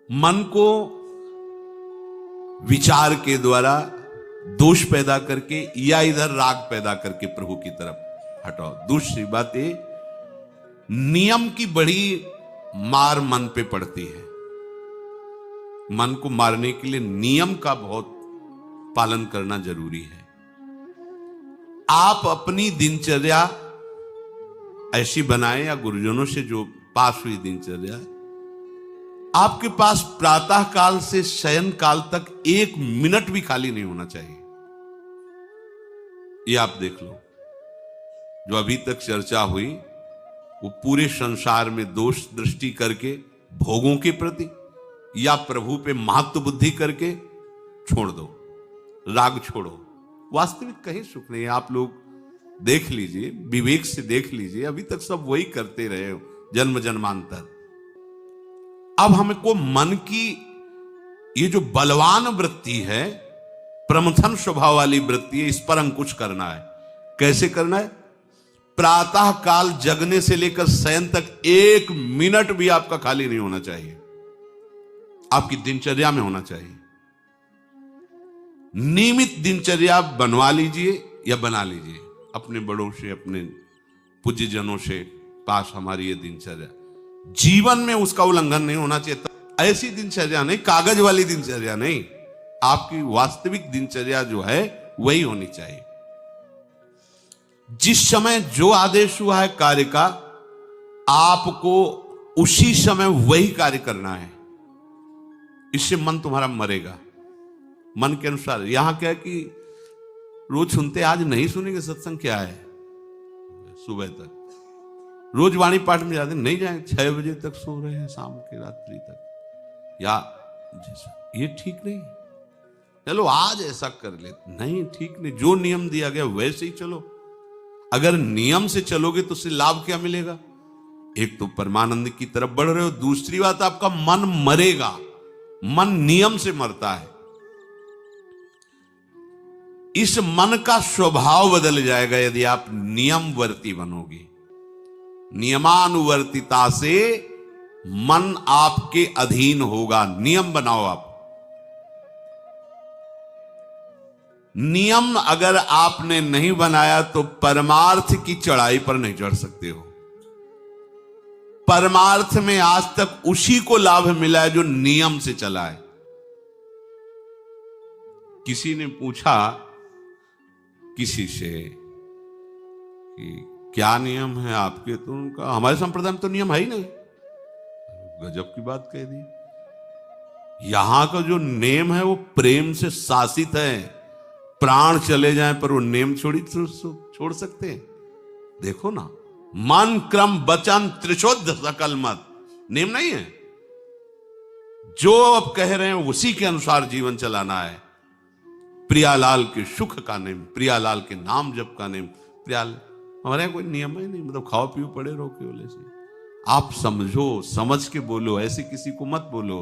मन को विचार के द्वारा दोष पैदा करके या इधर राग पैदा करके प्रभु की तरफ हटाओ। दूसरी बात ये, नियम की बड़ी मार मन पे पड़ती है। मन को मारने के लिए नियम का बहुत पालन करना जरूरी है। आप अपनी दिनचर्या ऐसी बनाएं, या गुरुजनों से जो पास हुई दिनचर्या, आपके पास प्रातः काल से शयन काल तक 1 मिनट भी खाली नहीं होना चाहिए। ये आप देख लो, जो अभी तक चर्चा हुई वो पूरे संसार में दोष दृष्टि करके भोगों के प्रति या प्रभु पे महत्व बुद्धि करके छोड़ दो, राग छोड़ो। वास्तविक कहीं सुख नहीं है। आप लोग देख लीजिए, विवेक से देख लीजिए, अभी तक सब वही करते रहे हो जन्म जन्मांतर। अब हमको मन की ये जो बलवान वृत्ति है, प्रमथन स्वभाव वाली वृत्ति है, इस पर अंकुश करना है। कैसे करना है? प्रातः काल जगने से लेकर शयन तक 1 मिनट भी आपका खाली नहीं होना चाहिए, आपकी दिनचर्या में होना चाहिए। नियमित दिनचर्या बनवा लीजिए या बना लीजिए अपने बड़ों से, अपने पूज्य जनों से पास। हमारी ये दिनचर्या, जीवन में उसका उल्लंघन नहीं होना चाहिए। ऐसी दिनचर्या नहीं, कागज वाली दिनचर्या नहीं, आपकी वास्तविक दिनचर्या जो है वही होनी चाहिए। जिस समय जो आदेश हुआ है कार्य का, आपको उसी समय वही कार्य करना है। इससे मन तुम्हारा मरेगा, मन के अनुसार। यहां क्या है कि रोज सुनते, आज नहीं सुनेंगे सत्संग, क्या है सुबह तक रोज वाणी पाठ में जाते, नहीं जाएंगे, 6 बजे तक सो रहे हैं, शाम के रात्रि तक, या ये ठीक नहीं। चलो आज ऐसा कर लेते, नहीं ठीक नहीं, जो नियम दिया गया वैसे ही चलो। अगर नियम से चलोगे तो उससे लाभ क्या मिलेगा? एक तो परमानंद की तरफ बढ़ रहे हो, दूसरी बात आपका मन मरेगा। मन नियम से मरता है। इस मन का स्वभाव बदल जाएगा यदि आप नियमवर्ती बनोगे। नियमानुवर्तिता से मन आपके अधीन होगा। नियम बनाओ आप। नियम अगर आपने नहीं बनाया तो परमार्थ की चढ़ाई पर नहीं चढ़ सकते हो। परमार्थ में आज तक उसी को लाभ मिला है जो नियम से चला है। किसी ने पूछा किसी से कि क्या नियम है आपके, तो उनका हमारे संप्रदाय में तो नियम है ही नहीं। गजब की बात कह दी। यहां का जो नेम है वो प्रेम से शासित है। प्राण चले जाएं पर वो नेम छोड़ सकते हैं? देखो ना, मन क्रम वचन त्रिशुद्ध सकल मत, नेम नहीं है। जो अब कह रहे हैं उसी के अनुसार जीवन चलाना है। प्रियालाल के सुख का नेम, प्रियालाल के नाम जप का नेम। प्रियाल हमारे यहाँ कोई नियम ही नहीं, मतलब खाओ पियो पड़े रहो केवल ऐसे। आप समझो, समझ के बोलो, ऐसे किसी को मत बोलो।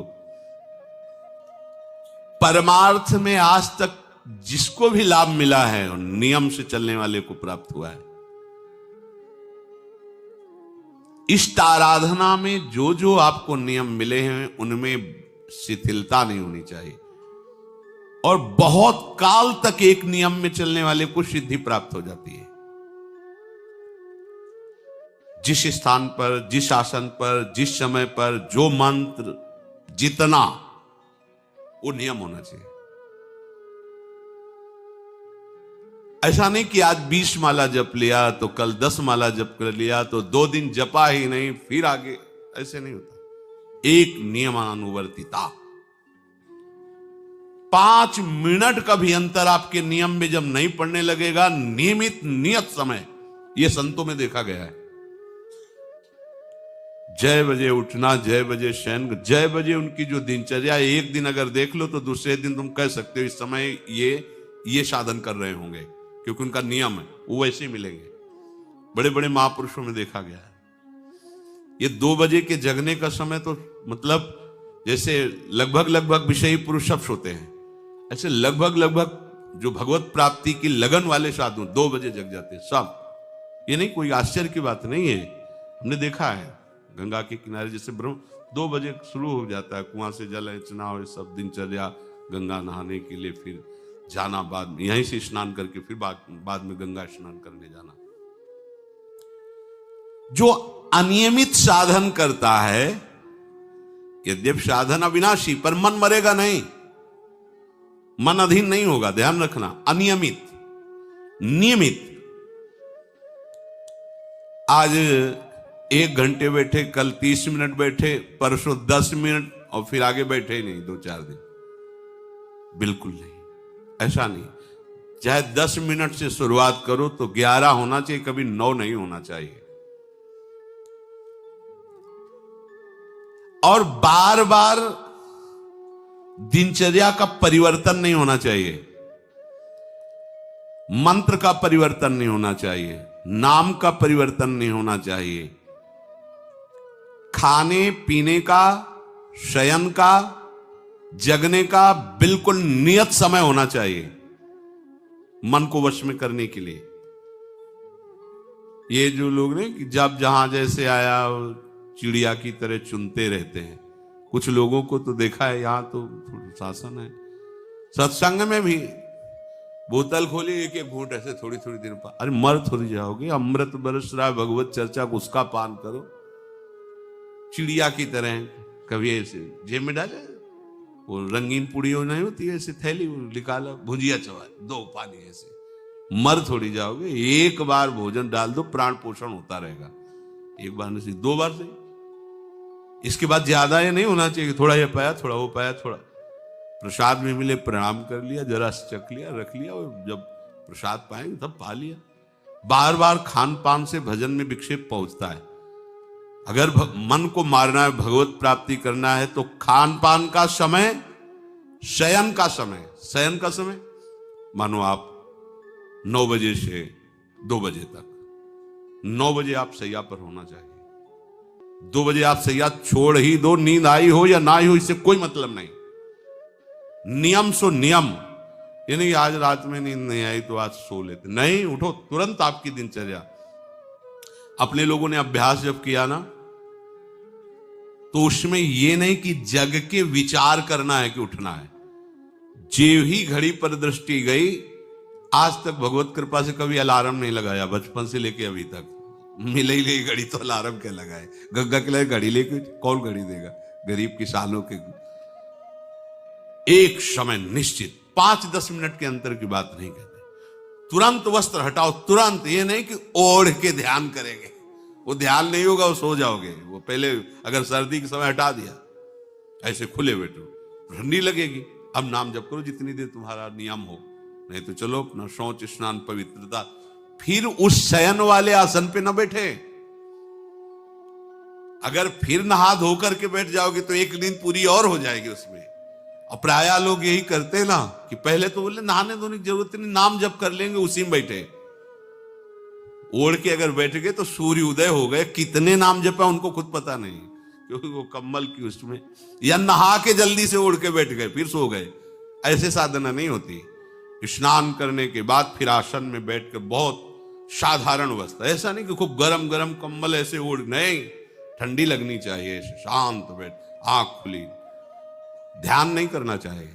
परमार्थ में आज तक जिसको भी लाभ मिला है नियम से चलने वाले को प्राप्त हुआ है। इष्ट आराधना में जो जो आपको नियम मिले हैं उनमें शिथिलता नहीं होनी चाहिए, और बहुत काल तक एक नियम में चलने वाले को सिद्धि प्राप्त हो जाती है। जिस स्थान पर, जिस आसन पर, जिस समय पर जो मंत्र जितना, वो नियम होना चाहिए। ऐसा नहीं कि आज 20 माला जप लिया तो कल 10 माला जप कर लिया तो 2 दिन जपा ही नहीं फिर आगे, ऐसे नहीं होता। एक नियमानुवर्तिता। 5 मिनट का भी अंतर आपके नियम में जब नहीं पड़ने लगेगा, नियमित नियत समय, यह संतों में देखा गया है। 6 बजे उठना, 6 बजे शयन, 6 बजे उनकी जो दिनचर्या, एक दिन अगर देख लो तो दूसरे दिन तुम कह सकते हो इस समय ये साधन कर रहे होंगे, क्योंकि उनका नियम है, वो वैसे ही मिलेंगे। बड़े बड़े महापुरुषों में देखा गया है। ये 2 बजे के जगने का समय तो मतलब जैसे लगभग विषयी पुरुष सब सोते हैं, ऐसे लगभग जो भगवत प्राप्ति की लगन वाले साधु 2 बजे जग जाते हैं सब। ये नहीं कोई आश्चर्य की बात नहीं है, हमने देखा है। गंगा के किनारे जैसे 2 बजे शुरू हो जाता है, कुआं से जल अर्चना और सब दिनचर्या, गंगा नहाने के लिए, फिर जाना, बाद में यहीं से स्नान करके फिर बाद में गंगा स्नान करने जाना। जो अनियमित साधन करता है, यद्यपि साधन अविनाशी, पर मन मरेगा नहीं, मन अधीन नहीं होगा, ध्यान रखना। अनियमित, नियमित, आज 1 घंटे बैठे, कल 30 मिनट बैठे, परसों 10 मिनट, और फिर आगे बैठे ही नहीं 2-4 दिन, बिल्कुल नहीं, ऐसा नहीं। चाहे 10 मिनट से शुरुआत करो तो 11 होना चाहिए, कभी 9 नहीं होना चाहिए। और बार बार दिनचर्या का परिवर्तन नहीं होना चाहिए, मंत्र का परिवर्तन नहीं होना चाहिए, नाम का परिवर्तन नहीं होना चाहिए। खाने पीने का, शयन का, जगने का बिल्कुल नियत समय होना चाहिए मन को वश में करने के लिए। ये जो लोग ने कि जब जहां जैसे आया चिड़िया की तरह चुनते रहते हैं, कुछ लोगों को तो देखा है, यहां तो शासन है, सत्संग में भी बोतल खोली, एक घूंट ऐसे थोड़ी थोड़ी देर पर, अरे मर थोड़ी जाओगे, अमृत बरस रहा है, भगवत चर्चा को उसका पान करो। चिड़िया की तरह कभी ऐसे जेब में डाले, वो रंगीन पुड़ियों नहीं होती है, ऐसे थैली निकाला, भुजिया चवा, 2 पानी, ऐसे मर थोड़ी जाओगे। एक बार भोजन डाल दो, प्राण पोषण होता रहेगा, एक बार नहीं 2 बार से। इसके बाद ज्यादा ये नहीं होना चाहिए, थोड़ा ये पाया, थोड़ा वो पाया, थोड़ा प्रसाद में मिले प्रणाम कर लिया, जरा चख लिया, रख लिया, और जब प्रसाद पाएंगे तब पा लिया। बार बार खान पान से भजन में विक्षेप पहुंचता है। अगर मन को मारना है, भगवत प्राप्ति करना है, तो खान पान का समय, शयन का समय, शयन का समय मानो आप 9 बजे से 2 बजे तक, 9 बजे आप सैया पर होना चाहिए। 2 बजे आप सैया छोड़ ही दो, नींद आई हो या ना आई हो, इससे कोई मतलब नहीं। नियम सो नियम, ये नहीं आज रात में नींद नहीं आई तो आज सो लेते, नहीं, उठो तुरंत, आपकी दिनचर्या। अपने लोगों ने अभ्यास जब किया ना, तो उसमें यह नहीं कि जग के विचार करना है कि उठना है। जो ही घड़ी पर दृष्टि गई, आज तक भगवत कृपा से कभी अलार्म नहीं लगाया, बचपन से लेके अभी तक। मिले ही नहीं घड़ी तो अलार्म क्या लगाए, गग्गा के लिए घड़ी लेके कौन घड़ी देगा, गरीब किसानों के। एक समय निश्चित, 5-10 मिनट के अंतर की बात नहीं कहते, तुरंत वस्त्र हटाओ, तुरंत। ये नहीं कि ओढ़ के ध्यान करेंगे, वो ध्यान नहीं होगा, वो सो जाओगे। वो पहले अगर सर्दी के समय हटा दिया, ऐसे खुले बैठो, ठंडी लगेगी, अब नाम जप करो जितनी देर तुम्हारा नियम हो, नहीं तो चलो अपना शौच स्नान पवित्रता, फिर उस शयन वाले आसन पे न बैठे। अगर फिर नहा धो करके बैठ जाओगे तो एक नींद पूरी और हो जाएगी उसमें। और प्राय लोग यही करते ना कि पहले तो बोले नहाने धोने की जरूरत नहीं, नाम जप कर लेंगे, उसी में बैठे। ओढ़ के अगर बैठ गए तो सूर्य उदय हो गए, कितने नाम जपा उनको खुद पता नहीं, क्योंकि वो कम्बल की उसमें, या नहा के जल्दी से ओढ़ के बैठ गए फिर सो गए। ऐसे साधना नहीं होती। स्नान करने के बाद फिर आसन में बैठ कर बहुत साधारण अवस्था, ऐसा नहीं कि खूब गरम गरम कंबल ऐसे ओढ़, नहीं, ठंडी लगनी चाहिए, शांत बैठ, आंख खुली, ध्यान नहीं करना चाहिए,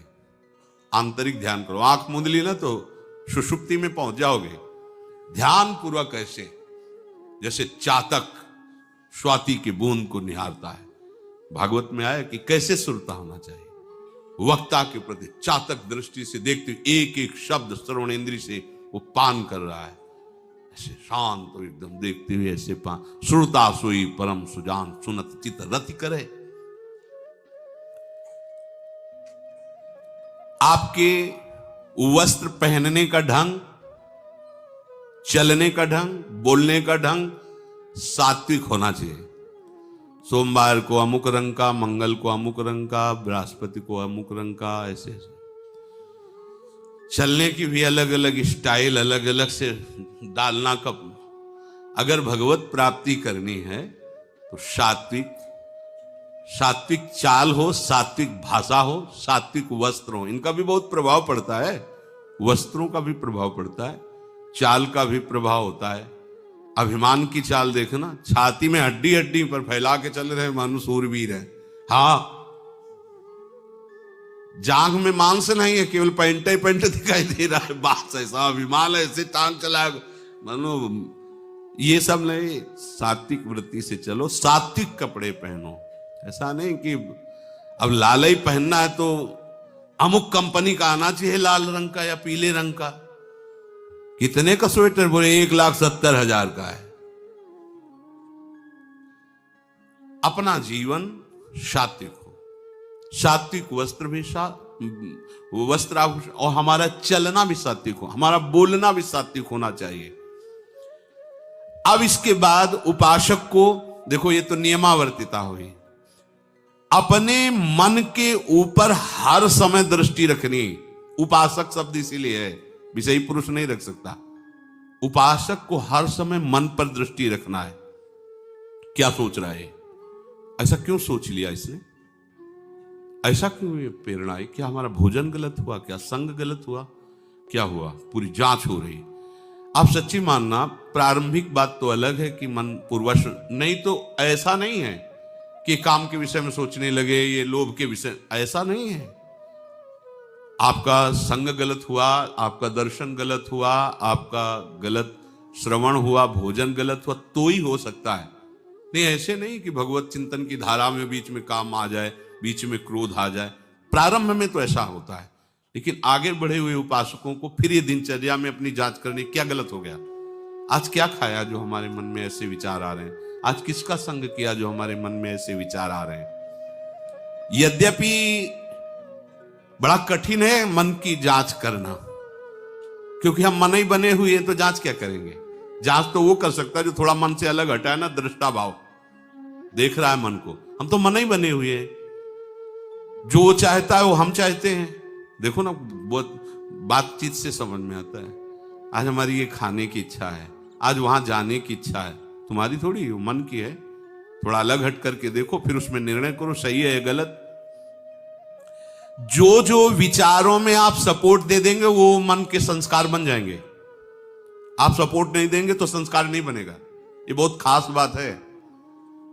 आंतरिक ध्यान करो। आंख मूंद ली ना तो सुषुप्ति में पहुंच जाओगे। ध्यान पूर्वक ऐसे, जैसे चातक स्वाति की बूंद को निहारता है। भागवत में आया कि कैसे सुरता होना चाहिए, वक्ता के प्रति चातक दृष्टि से देखते हुए एक एक शब्द श्रवण इंद्री से वो पान कर रहा है, ऐसे शांत तो एकदम देखते हुए ऐसे पान। श्रुता सोई परम सुजान, सुनत चित रति करे। आपके वस्त्र पहनने का ढंग, चलने का ढंग, बोलने का ढंग सात्विक होना चाहिए। सोमवार को अमुक रंग का, मंगल को अमुक रंग का, बृहस्पति को अमुक रंग का, ऐसे ऐसे। चलने की भी अलग अलग स्टाइल, अलग अलग से डालना। कब अगर भगवत प्राप्ति करनी है तो सात्विक चाल हो, सात्विक भाषा हो, सात्विक वस्त्र हो। इनका भी बहुत प्रभाव पड़ता है, वस्त्रों का भी प्रभाव पड़ता है, चाल का भी प्रभाव होता है। अभिमान की चाल देखना, छाती में हड्डी हड्डी पर फैला के चल रहे मानो सूरवीर है, हाँ, जांघ में मांस नहीं है, केवल पैंट ही पैंट दिखाई दे रहा है। बात ऐसा विमान ऐसे टांग चला, मानो ये सब नहीं। सात्विक वृत्ति से चलो, सात्विक कपड़े पहनो। ऐसा नहीं कि अब लाल ही पहनना है तो अमुक कंपनी का आना चाहिए, लाल रंग का या पीले रंग का। कितने का स्वेटर? बोले 1,70,000 का है। अपना जीवन सात्विक हो, सात्विक वस्त्र भी वस्त्राभूषण, और हमारा चलना भी सात्विक हो, हमारा बोलना भी सात्विक होना चाहिए। अब इसके बाद उपासक को देखो, ये तो नियमावर्तिता हुई। अपने मन के ऊपर हर समय दृष्टि रखनी। उपासक शब्द इसीलिए है, विषयी पुरुष नहीं रख सकता। उपासक को हर समय मन पर दृष्टि रखना है। क्या सोच रहा है, ऐसा क्यों सोच लिया इसने, ऐसा क्यों ये प्रेरणा है? क्या हमारा भोजन गलत हुआ, क्या संग गलत हुआ, क्या हुआ? पूरी जांच हो रही। आप सच्ची मानना, प्रारंभिक बात तो अलग है कि मन पूर्वश, नहीं तो ऐसा नहीं है कि काम के विषय में सोचने लगे, ये लोभ के विषय, ऐसा नहीं है। आपका संग गलत हुआ, आपका दर्शन गलत हुआ, आपका गलत श्रवण हुआ, भोजन गलत हुआ, तो ही हो सकता है। नहीं, ऐसे नहीं कि भगवत चिंतन की धारा में बीच में काम आ जाए, बीच में क्रोध आ जाए। प्रारंभ में तो ऐसा होता है, लेकिन आगे बढ़े हुए उपासकों को फिर ये दिनचर्या में अपनी जांच करनी, क्या गलत हो गया, आज क्या खाया जो हमारे मन में ऐसे विचार आ रहे हैं, आज किसका संग किया जो हमारे मन में ऐसे विचार आ रहे हैं। यद्यपि बड़ा कठिन है मन की जांच करना, क्योंकि हम मन ही बने हुए हैं, तो जांच क्या करेंगे? जांच तो वो कर सकता है जो थोड़ा मन से अलग हटा है ना, दृष्टा भाव देख रहा है मन को। हम तो मन ही बने हुए हैं, जो चाहता है वो हम चाहते हैं। देखो ना, बहुत बातचीत से समझ में आता है। आज हमारी ये खाने की इच्छा है, आज वहां जाने की इच्छा है, तुम्हारी थोड़ी, मन की है। थोड़ा अलग हट करके देखो, फिर उसमें निर्णय करो, सही है या गलत। जो जो विचारों में आप सपोर्ट दे देंगे वो मन के संस्कार बन जाएंगे। आप सपोर्ट नहीं देंगे तो संस्कार नहीं बनेगा। ये बहुत खास बात है।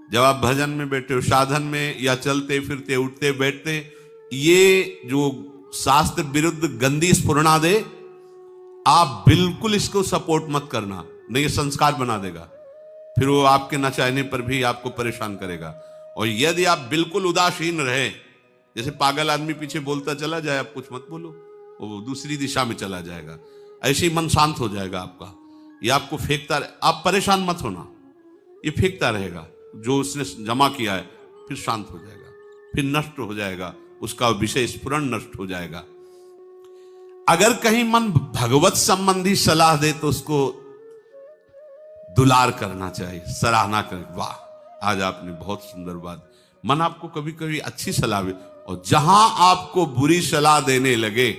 जब आप भजन में बैठे हो, साधन में, या चलते फिरते उठते बैठते, ये जो शास्त्र विरुद्ध गंदी स्फुरणा दे, आप बिल्कुल इसको सपोर्ट मत करना, नहीं ये संस्कार बना देगा। फिर वो आपके न चाहने पर भी आपको परेशान करेगा। और यदि आप बिल्कुल उदासीन रहे, जैसे पागल आदमी पीछे बोलता चला जाए, आप कुछ मत बोलो, वो दूसरी दिशा में चला जाएगा, ऐसे ही मन शांत हो जाएगा आपका। ये आपको फेंकता रहे, आप परेशान मत होना, ये फेंकता रहेगा जो उसने जमा किया है, फिर शांत हो जाएगा, फिर नष्ट हो जाएगा, उसका विषय स्फुरण नष्ट हो जाएगा। अगर कहीं मन भगवत संबंधी सलाह दे तो उसको दुलार करना चाहिए, सराहना कर, वाह आज आपने बहुत सुंदर बात। मन आपको कभी कभी अच्छी सलाह दे, और जहां आपको बुरी सलाह देने लगे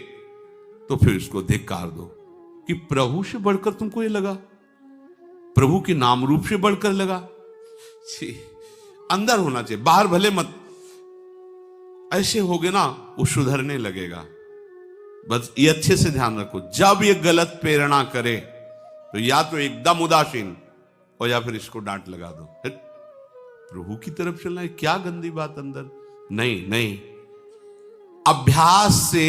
तो फिर उसको धिक्कार दो कि प्रभु से बढ़कर तुमको ये लगा, प्रभु के नाम रूप से बढ़कर लगा। अंदर होना चाहिए, बाहर भले मत। ऐसे हो गए ना, वो सुधरने लगेगा। बस ये अच्छे से ध्यान रखो, जब ये गलत प्रेरणा करे तो या तो एकदम उदासीन, और या फिर इसको डांट लगा दो, प्रभु की तरफ चलना है, क्या गंदी बात अंदर। नहीं नहीं, अभ्यास से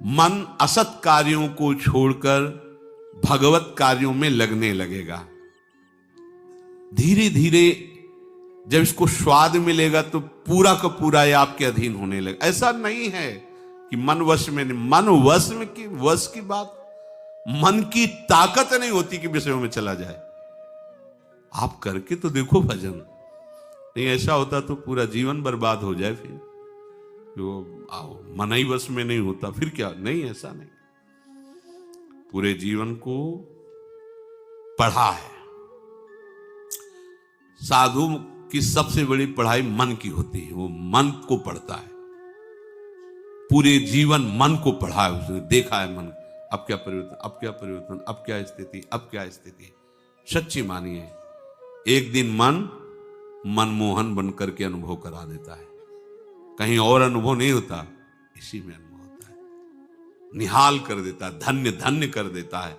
मन असत कार्यों को छोड़कर भगवत कार्यों में लगने लगेगा। धीरे धीरे जब इसको स्वाद मिलेगा तो पूरा का पूरा ये आपके अधीन होने लगेगा। ऐसा नहीं है कि मन वश में नहीं, मन वश की बात, मन की ताकत नहीं होती कि विषयों में चला जाए। आप करके तो देखो भजन, नहीं ऐसा होता तो पूरा जीवन बर्बाद हो जाए। फिर जो मन ही वश में नहीं होता फिर क्या? नहीं, ऐसा नहीं। पूरे जीवन को पढ़ा है। साधु की सबसे बड़ी पढ़ाई मन की होती है, वो मन को पढ़ता है, पूरे जीवन मन को पढ़ा है उसने, देखा है मन अब क्या परिवर्तन, अब क्या परिवर्तन, अब क्या स्थिति, अब क्या स्थिति। सच्ची मानिए, एक दिन मन मनमोहन बनकर के अनुभव करा देता है। कहीं और अनुभव नहीं होता, इसी में अनुभव होता है। निहाल कर देता है, धन्य धन्य कर देता है।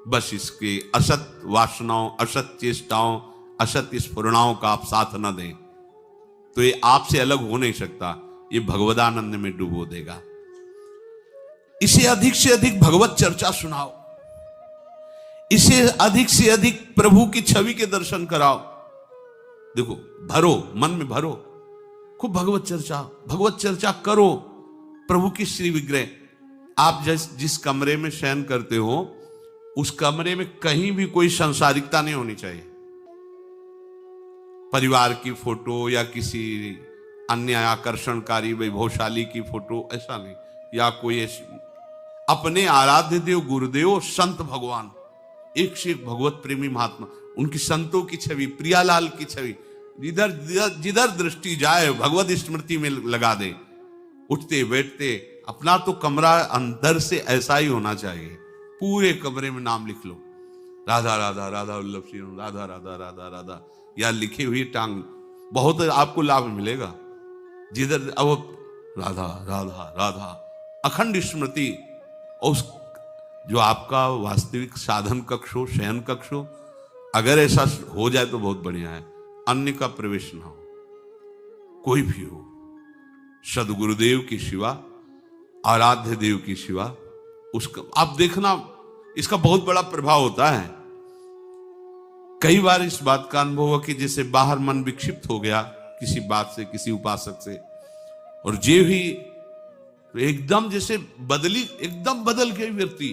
बस इसके असत वासनाओं, असत चेष्टाओं, असत स्फुरणाओं का आप साथ न दें, तो ये आपसे अलग हो नहीं सकता, ये भगवदानंद में डुबो देगा। इसे अधिक से अधिक भगवत चर्चा सुनाओ, इसे अधिक से अधिक प्रभु की छवि के दर्शन कराओ। देखो, भरो, मन में भरो, खूब भगवत चर्चा करो। प्रभु की श्री विग्रह, आप जिस कमरे में शयन करते हो उस कमरे में कहीं भी कोई सांसारिकता नहीं होनी चाहिए। परिवार की फोटो या किसी अन्य आकर्षणकारी वैभवशाली की फोटो, ऐसा नहीं, या कोई ऐसी, अपने आराध्य देव गुरुदेव संत भगवान, एक से एक भगवत प्रेमी महात्मा, उनकी संतों की छवि, प्रियालाल की छवि, जिधर दृष्टि जाए भगवत स्मृति में लगा दे। उठते बैठते अपना तो कमरा अंदर से ऐसा ही होना चाहिए, पूरे कमरे में नाम लिख लो, राधा राधा राधा वल्लभ श्री राधा राधा राधा राधा, या लिखी हुई टांग, बहुत आपको लाभ मिलेगा। जिधर अब राधा राधा राधा, अखंड स्मृति। और जो आपका वास्तविक साधन कक्ष हो, शयन कक्ष हो, अगर ऐसा हो जाए तो बहुत बढ़िया है। अन्य का प्रवेश ना हो, कोई भी हो, सदगुरुदेव की शिवा, आराध्य देव की शिवा, उसका आप देखना, इसका बहुत बड़ा प्रभाव होता है। कई बार इस बात का अनुभव हुआ कि जैसे बाहर मन विक्षिप्त हो गया किसी बात से, किसी उपासक से, और जे भी एकदम जैसे एकदम बदल गए व्यक्ति,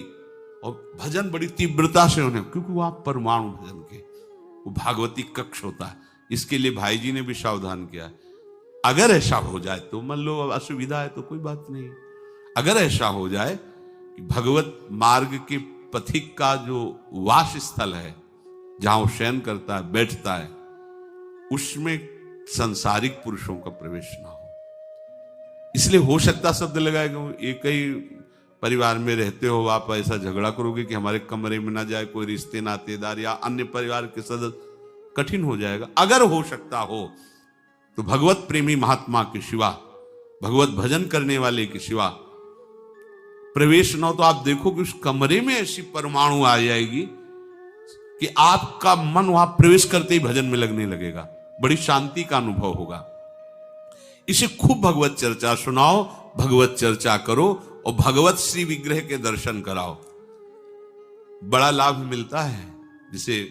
और भजन बड़ी तीव्रता से होने, क्योंकि वो आप परमाणु भजन के, वो भागवती कक्ष होता है। इसके लिए भाई जी ने भी सावधान किया, अगर ऐसा हो जाए तो, मान लो असुविधा है तो कोई बात नहीं, अगर ऐसा हो जाए कि भगवत मार्ग के पथिक का जो वास स्थल है, जहां वो शयन करता है, बैठता है, उसमें सांसारिक पुरुषों का प्रवेश ना हो। इसलिए हो सकता शब्द लगाएगा, एक ही परिवार में रहते हो, आप ऐसा झगड़ा करोगे कि हमारे कमरे में ना जाए कोई रिश्ते नातेदार या अन्य परिवार के सदस्य, कठिन हो जाएगा। अगर हो सकता हो तो भगवत प्रेमी महात्मा के सिवा, भगवत भजन करने वाले के सिवा प्रवेश न हो, तो आप देखो कि उस कमरे में ऐसी परमाणु आ जाएगी कि आपका मन वहां प्रवेश करते ही भजन में लगने लगेगा, बड़ी शांति का अनुभव होगा। इसे खूब भगवत चर्चा सुनाओ, भगवत चर्चा करो, और भगवत श्री विग्रह के दर्शन कराओ, बड़ा लाभ मिलता है। जिसे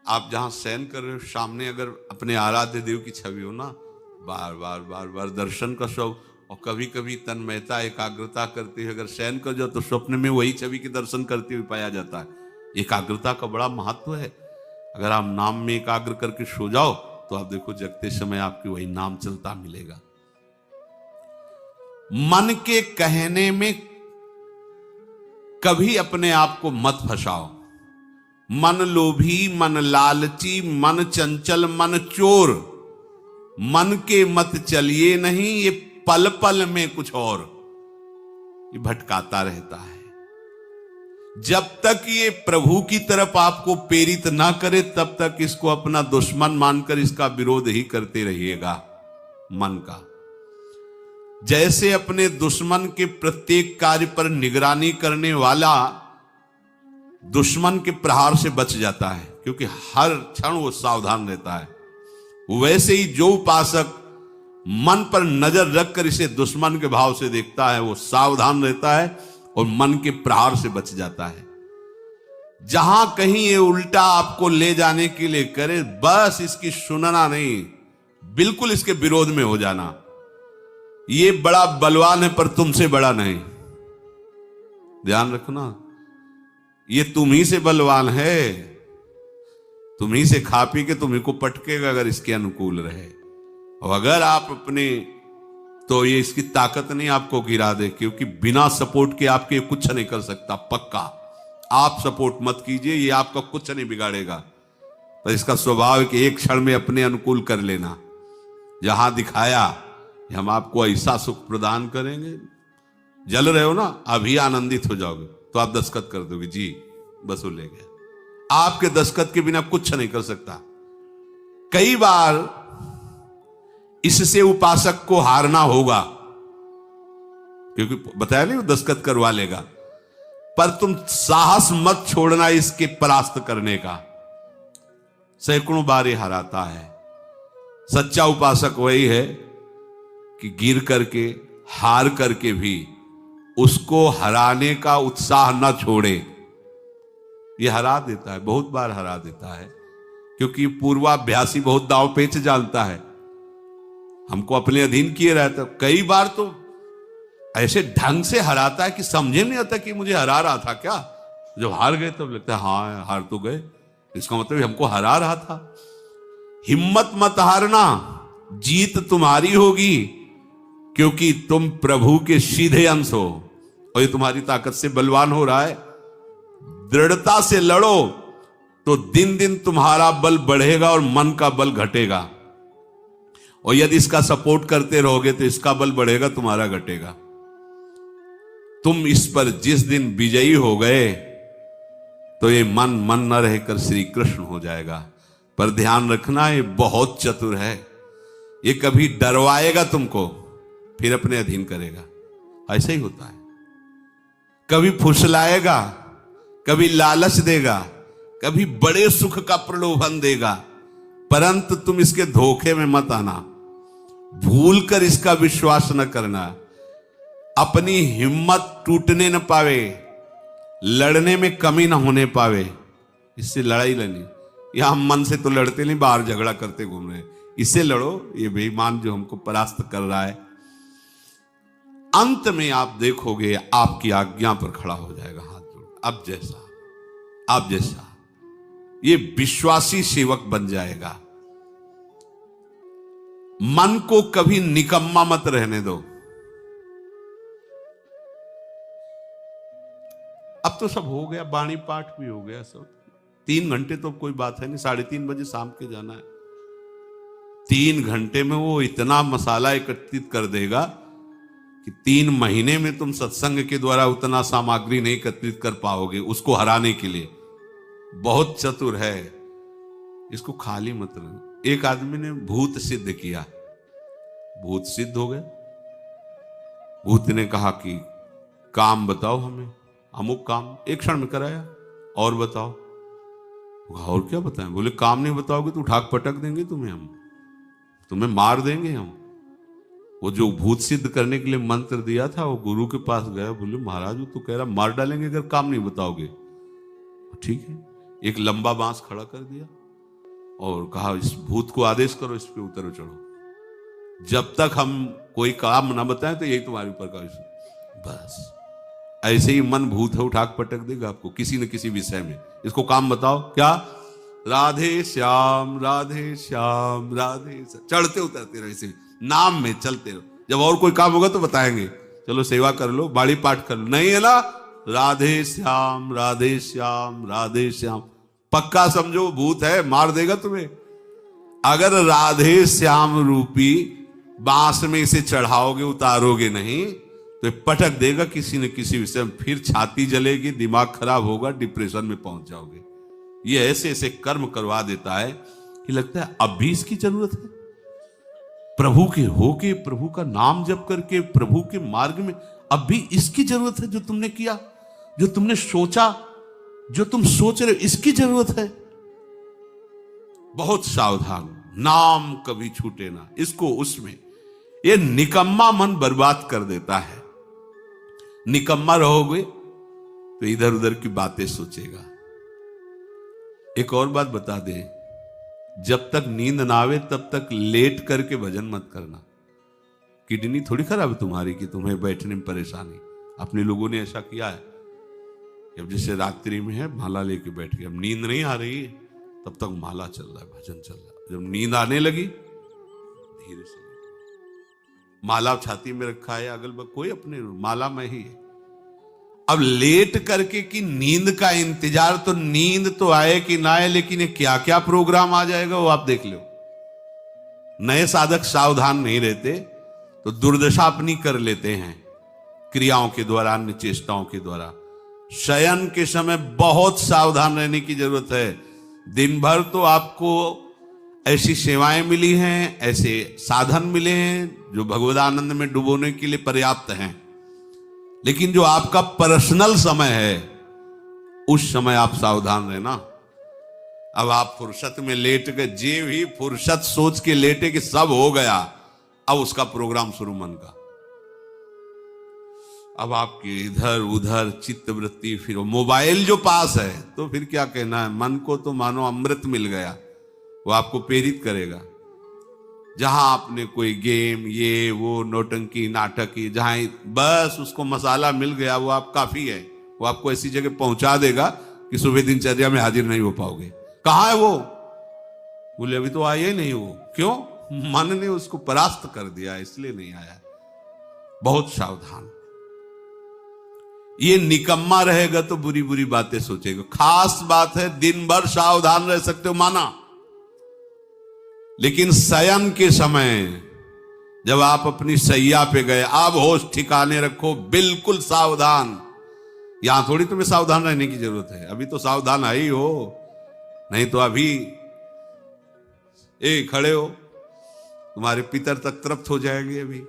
आप जहां शयन कर रहे हो, सामने अगर अपने आराध्य देव की छवि हो ना, बार बार बार बार दर्शन का शौक, और कभी कभी तन्मयता एकाग्रता करते हुए अगर शयन कर जाओ तो स्वप्न में वही छवि के दर्शन करते हुए पाया जाता है। एकाग्रता का बड़ा महत्व है। अगर आप नाम में एकाग्र करके सो जाओ तो आप देखो जगते समय आपकी वही नाम चलता मिलेगा। मन के कहने में कभी अपने आप को मत फंसाओ। मन लोभी, मन लालची, मन चंचल, मन चोर, मन के मत चलिए नहीं, ये पल पल में कुछ और, ये भटकाता रहता है। जब तक ये प्रभु की तरफ आपको प्रेरित ना करे तब तक इसको अपना दुश्मन मानकर इसका विरोध ही करते रहिएगा। मन का जैसे अपने दुश्मन के प्रत्येक कार्य पर निगरानी करने वाला दुश्मन के प्रहार से बच जाता है, क्योंकि हर क्षण वो सावधान रहता है, वैसे ही जो उपासक मन पर नजर रखकर इसे दुश्मन के भाव से देखता है वो सावधान रहता है और मन के प्रहार से बच जाता है। जहां कहीं ये उल्टा आपको ले जाने के लिए करे, बस इसकी सुनना नहीं, बिल्कुल इसके विरोध में हो जाना। ये बड़ा बलवान है पर तुमसे बड़ा नहीं, ध्यान रखना, ये तुम ही से बलवान है, तुम ही से खा पी के तुम्ही को पटकेगा अगर इसके अनुकूल रहे। और अगर आप अपने, तो ये इसकी ताकत नहीं आपको गिरा दे, क्योंकि बिना सपोर्ट के आपके कुछ नहीं कर सकता। पक्का आप सपोर्ट मत कीजिए, ये आपका कुछ नहीं बिगाड़ेगा। पर इसका स्वभाव है कि एक क्षण में अपने अनुकूल कर लेना। जहां दिखाया कि हम आपको ऐसा सुख प्रदान करेंगे, जल रहे हो ना, अभी आनंदित हो जाओगे तो आप दस्तखत कर दोगे, जी बस वो ले गया। आपके दस्तखत के बिना कुछ नहीं कर सकता। कई बार इससे उपासक को हारना होगा, क्योंकि बताया नहीं वो दस्तखत करवा लेगा, पर तुम साहस मत छोड़ना इसके परास्त करने का। सैकड़ों बार ये हराता है, सच्चा उपासक वही है कि गिर करके, हार करके भी उसको हराने का उत्साह न छोड़े। ये हरा देता है, बहुत बार हरा देता है, क्योंकि पूर्वाभ्यासी बहुत दांव पेच जानता है, हमको अपने अधीन किए रहता। कई बार तो ऐसे ढंग से हराता है कि समझे नहीं आता कि मुझे हरा रहा था क्या। जब हार गए तब लगता है हाँ हार तो गए, इसका मतलब हमको हरा रहा था। हिम्मत मत हारना, जीत तुम्हारी होगी, क्योंकि तुम प्रभु के सीधे अंश हो और ये तुम्हारी ताकत से बलवान हो रहा है। दृढ़ता से लड़ो तो दिन दिन तुम्हारा बल बढ़ेगा और मन का बल घटेगा, और यदि इसका सपोर्ट करते रहोगे तो इसका बल बढ़ेगा, तुम्हारा घटेगा। तुम इस पर जिस दिन विजयी हो गए तो ये मन न रहकर श्री कृष्ण हो जाएगा। पर ध्यान रखना, ये बहुत चतुर है, ये कभी डरवाएगा तुमको फिर अपने अधीन करेगा। ऐसा ही होता है, कभी फुसलाएगा, कभी लालच देगा, कभी बड़े सुख का प्रलोभन देगा, परंतु तुम इसके धोखे में मत आना, भूल कर इसका विश्वास न करना। अपनी हिम्मत टूटने न पावे, लड़ने में कमी न होने पावे, इससे लड़ाई लड़नी। यह हम मन से तो लड़ते नहीं, बाहर झगड़ा करते घूम रहे हैं, इससे लड़ो, ये बेईमान जो हमको परास्त कर रहा है। अंत में आप देखोगे आपकी आज्ञा पर खड़ा हो जाएगा हाथ जोड़, अब जैसा आप जैसा, ये विश्वासी सेवक बन जाएगा। मन को कभी निकम्मा मत रहने दो। अब तो सब हो गया, वाणी पाठ भी हो गया सब, 3 घंटे तो कोई बात है नहीं, 3:30 बजे शाम के जाना है। 3 घंटे में वो इतना मसाला एकत्रित कर देगा कि 3 महीने में तुम सत्संग के द्वारा उतना सामग्री नहीं एकत्रित कर पाओगे उसको हराने के लिए। बहुत चतुर है, इसको खाली मत रहो। एक आदमी ने भूत सिद्ध किया, भूत सिद्ध हो गए। भूत ने कहा कि काम बताओ हमें, अमुक काम, एक क्षण में कराया, और बताओ। और क्या बताएं? बोले काम नहीं बताओगे तो उठा पटक देंगे तुम्हें, हम तुम्हें मार देंगे हम। वो जो भूत सिद्ध करने के लिए मंत्र दिया था, वो गुरु के पास गया, बोले महाराज वो तो कह रहा मार डालेंगे अगर काम नहीं बताओगे। ठीक है, एक लंबा बांस खड़ा कर दिया और कहा इस भूत को आदेश करो, इस पे उतरो चढ़ो, जब तक हम कोई काम ना बताएं तो यही तुम्हारे ऊपर का विषय। बस ऐसे ही मन भूत है, उठा पटक देगा आपको किसी न किसी विषय में। इसको काम बताओ, क्या? राधे श्याम राधे श्याम राधे श्याम, चढ़ते उतरते रहो, इसे नाम में चलते रहो। जब और कोई काम होगा तो बताएंगे, चलो सेवा कर लो, बाड़ी पाठ कर लो, नहीं है ना, राधे श्याम राधे श्याम राधे श्याम। पक्का समझो भूत है, मार देगा तुम्हें। अगर राधे श्याम रूपी बांस में इसे चढ़ाओगे, उतारोगे नहीं तो पटक देगा किसी न किसी विषय में, फिर छाती जलेगी, दिमाग खराब होगा, डिप्रेशन में पहुंच जाओगे। ये ऐसे ऐसे कर्म करवा देता है कि लगता है अब भी इसकी जरूरत है। प्रभु के होके, प्रभु का नाम जप करके, प्रभु के मार्ग में अब भी इसकी जरूरत है। जो तुमने किया, जो तुमने सोचा, जो तुम सोच रहे हो, इसकी जरूरत है। बहुत सावधान, नाम कभी छूटे ना इसको। उसमें ये निकम्मा मन बर्बाद कर देता है। निकम्मा रहोगे तो इधर उधर की बातें सोचेगा। एक और बात बता दे, जब तक नींद ना आवे तब तक लेट करके भजन मत करना। किडनी थोड़ी खराब है तुम्हारी कि तुम्हें बैठने में परेशानी। अपने लोगों ने ऐसा किया है, जब जैसे रात्रि में है माला लेके बैठ गए, अब नींद नहीं आ रही है तब तक माला चल रहा है, भजन चल रहा है। जब नींद आने लगी धीरे से माला छाती में रखा है, अगल बगल कोई अपने माला में ही है। अब लेट करके कि नींद का इंतजार, तो नींद तो आए कि ना आए, लेकिन ये क्या क्या प्रोग्राम आ जाएगा वो आप देख लो। नए साधक सावधान नहीं रहते तो दुर्दशा अपनी कर लेते हैं क्रियाओं के द्वारा, अन्य चेष्टाओं के द्वारा। शयन के समय बहुत सावधान रहने की जरूरत है। दिन भर तो आपको ऐसी सेवाएं मिली हैं, ऐसे साधन मिले हैं जो भगवदानंद में डुबोने के लिए पर्याप्त हैं, लेकिन जो आपका पर्सनल समय है उस समय आप सावधान रहना। अब आप फुर्सत में लेट गए, जे भी फुर्सत सोच के लेटे कि सब हो गया, अब उसका प्रोग्राम शुरू मन का। अब आपके इधर उधर चित्तवृत्ति, फिर मोबाइल जो पास है तो फिर क्या कहना है, मन को तो मानो अमृत मिल गया, वो आपको प्रेरित करेगा। जहां आपने कोई गेम ये वो नौटंकी नाटक की, जहां बस उसको मसाला मिल गया, वो आप काफी है, वो आपको ऐसी जगह पहुंचा देगा कि सुबह दिनचर्या में हाजिर नहीं हो पाओगे। कहां है वो? बोले अभी तो आया ही नहीं वो। क्यों? मन ने उसको परास्त कर दिया, इसलिए नहीं आया। बहुत सावधान। ये निकम्मा रहेगा तो बुरी बुरी बातें सोचेगा। खास बात है, दिन भर सावधान रह सकते हो माना, लेकिन शयन के समय जब आप अपनी सैया पे गए, अब होश ठिकाने रखो, बिल्कुल सावधान। यहां थोड़ी तुम्हें सावधान रहने की जरूरत है, अभी तो सावधान है ही हो, नहीं तो अभी खड़े हो, तुम्हारे पितर तक तृप्त हो जाएंगे अभी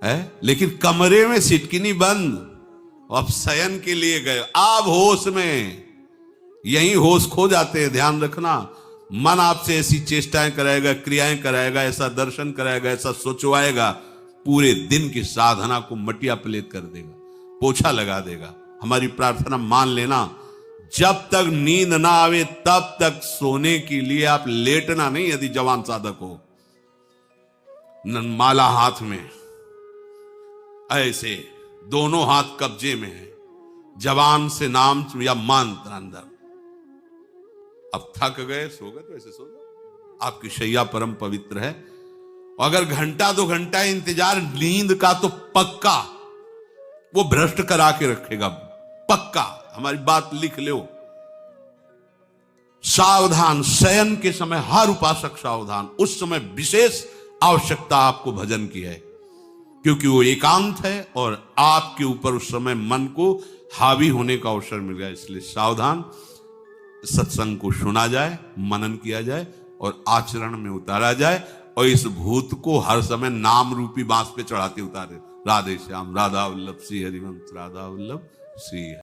है। लेकिन कमरे में सिटकिनी बंद, अब शयन के लिए गए, अब होश में। यही होश खो जाते हैं, ध्यान रखना। मन आपसे ऐसी चेष्टाएं कराएगा, क्रियाएं कराएगा, ऐसा दर्शन कराएगा, ऐसा सोचवाएगा, पूरे दिन की साधना को मटिया पलेट कर देगा, पोछा लगा देगा। हमारी प्रार्थना मान लेना, जब तक नींद ना आवे तब तक सोने के लिए आप लेटना नहीं। यदि जवान साधक हो, माला हाथ में, ऐसे दोनों हाथ कब्जे में है, जवान से नाम या मंत्र अंदर। अब थक गए, सो गए तो ऐसे सो जाओ, आपकी शैया परम पवित्र है। अगर घंटा 2 घंटा इंतजार नींद का, तो पक्का वो भ्रष्ट करा के रखेगा, पक्का। हमारी बात लिख लो। सावधान, शयन के समय हर उपासक सावधान। उस समय विशेष आवश्यकता आपको भजन की है, क्योंकि वो एकांत है और आपके ऊपर उस समय मन को हावी होने का अवसर मिल गया। इसलिए सावधान, सत्संग को सुना जाए, मनन किया जाए और आचरण में उतारा जाए, और इस भूत को हर समय नाम रूपी बांस पे चढ़ाते उतारे। राधे श्याम, राधा वल्लभ श्री हरिवंश, राधा वल्लभ श्री।